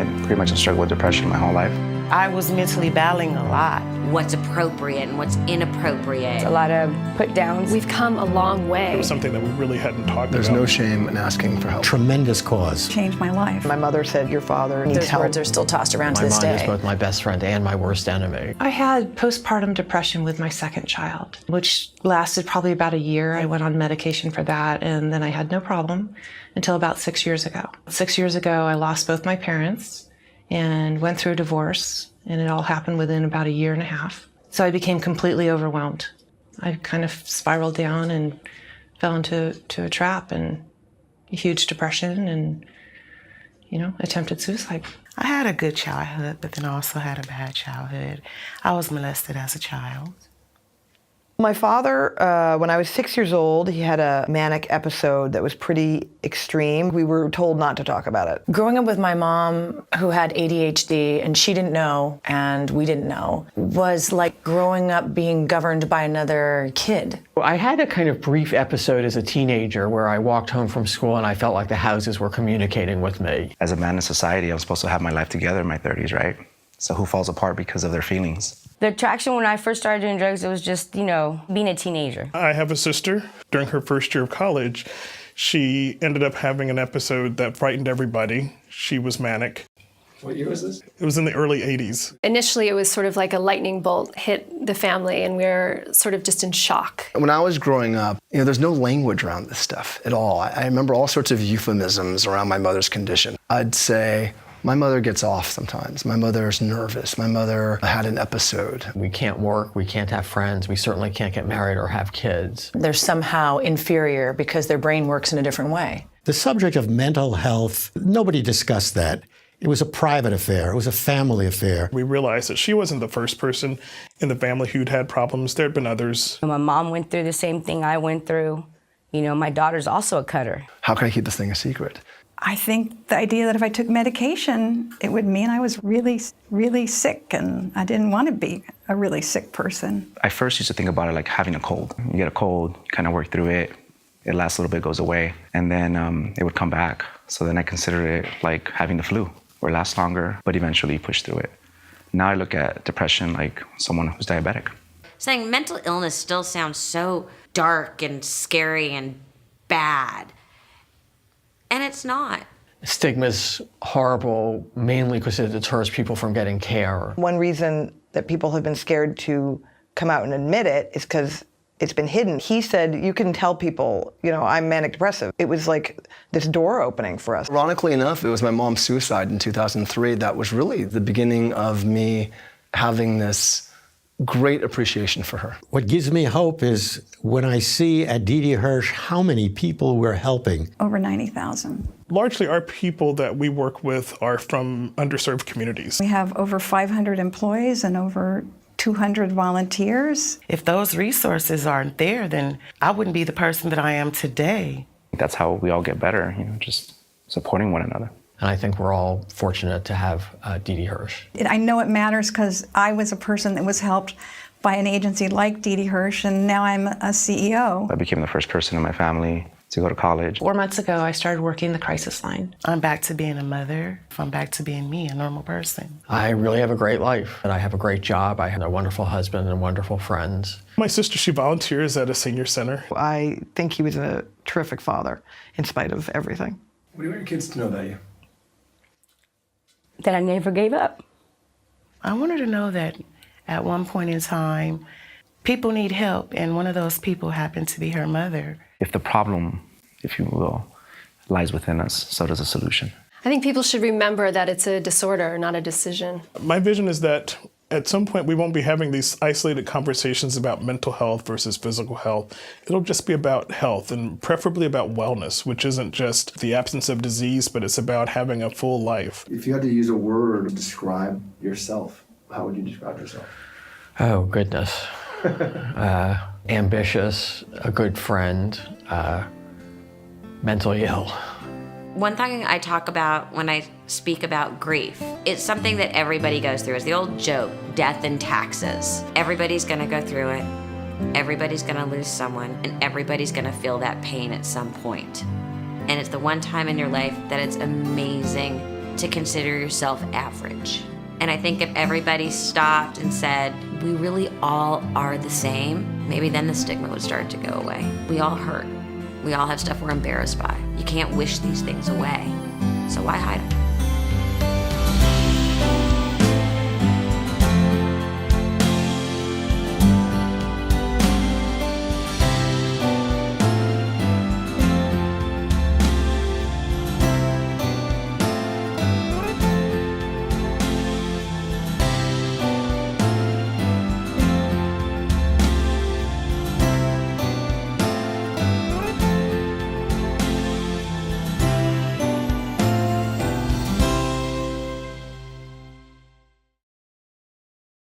I pretty much have struggled with depression my whole life. I was mentally battling a lot. What's appropriate and what's inappropriate. A lot of put downs. We've come a long way. It was something that we really hadn't talked about. There's no shame in asking for help. Tremendous cause. Changed my life. My mother said, your father needs help. Those words are still tossed around to this day. My mom is both my best friend and my worst enemy. I had postpartum depression with my second child, which lasted probably about a year. I went on medication for that, and then I had no problem until about 6 years ago. 6 years ago, I lost both my parents and went through a divorce, and it all happened within about a year and a half. So I became completely overwhelmed. I kind of spiraled down and fell into a trap and a huge depression and, attempted suicide. I had a good childhood, but then I also had a bad childhood. I was molested as a child. My father, when I was 6 years old, he had a manic episode that was pretty extreme. We were told not to talk about it. Growing up with my mom, who had ADHD, and she didn't know, and we didn't know, was like growing up being governed by another kid. I had a kind of brief episode as a teenager where I walked home from school and I felt like the houses were communicating with me. As a man in society, I'm supposed to have my life together in my 30s, right? So who falls apart because of their feelings? The attraction when I first started doing drugs, it was just, being a teenager. I have a sister. During her first year of college, she ended up having an episode that frightened everybody. She was manic. What year was this? It was in the early 80s. Initially, it was sort of like a lightning bolt hit the family, and we were sort of just in shock. When I was growing up, there's no language around this stuff at all. I remember all sorts of euphemisms around my mother's condition. I'd say, my mother gets off sometimes. My mother's nervous. My mother had an episode. We can't work, we can't have friends, we certainly can't get married or have kids. They're somehow inferior because their brain works in a different way. The subject of mental health, nobody discussed that. It was a private affair. It was a family affair. We realized that she wasn't the first person in the family who'd had problems. There had been others. My mom went through the same thing I went through. My daughter's also a cutter. How can I keep this thing a secret? I think the idea that if I took medication, it would mean I was really, really sick, and I didn't want to be a really sick person. I first used to think about it like having a cold. You get a cold, you kind of work through it. It lasts a little bit, goes away, and then it would come back. So then I considered it like having the flu, or last longer, but eventually push through it. Now I look at depression like someone who's diabetic. Saying mental illness still sounds so dark and scary and bad. And it's not. Stigma's horrible, mainly because it deters people from getting care. One reason that people have been scared to come out and admit it is because it's been hidden. He said, you can tell people, I'm manic depressive. It was like this door opening for us. Ironically enough, it was my mom's suicide in 2003 that was really the beginning of me having this great appreciation for her. What gives me hope is when I see at Didi Hirsch how many people we're helping. Over 90,000. Largely our people that we work with are from underserved communities. We have over 500 employees and over 200 volunteers. If those resources aren't there, then I wouldn't be the person that I am today. That's how we all get better, just supporting one another. And I think we're all fortunate to have Didi Hirsch. I know it matters because I was a person that was helped by an agency like Didi Hirsch, and now I'm a CEO. I became the first person in my family to go to college. 4 months ago, I started working the crisis line. I'm back to being a mother. I'm back to being me, a normal person. I really have a great life, and I have a great job. I have a wonderful husband and wonderful friends. My sister, she volunteers at a senior center. I think he was a terrific father, in spite of everything. What do you want your kids to know about you? That I never gave up. I want her to know that at one point in time, people need help, and one of those people happened to be her mother. If the problem, if you will, lies within us, so does the solution. I think people should remember that it's a disorder, not a decision. My vision is that at some point we won't be having these isolated conversations about mental health versus physical health. It'll just be about health, and preferably about wellness, which isn't just the absence of disease, but it's about having a full life. If you had to use a word to describe yourself, how would you describe yourself? Oh, goodness. Ambitious, a good friend, mentally ill. One thing I talk about when I speak about grief, it's something that everybody goes through. It's the old joke, death and taxes. Everybody's gonna go through it. Everybody's gonna lose someone, and everybody's gonna feel that pain at some point. And it's the one time in your life that it's amazing to consider yourself average. And I think if everybody stopped and said, we really all are the same, maybe then the stigma would start to go away. We all hurt. We all have stuff we're embarrassed by. You can't wish these things away. So why hide them?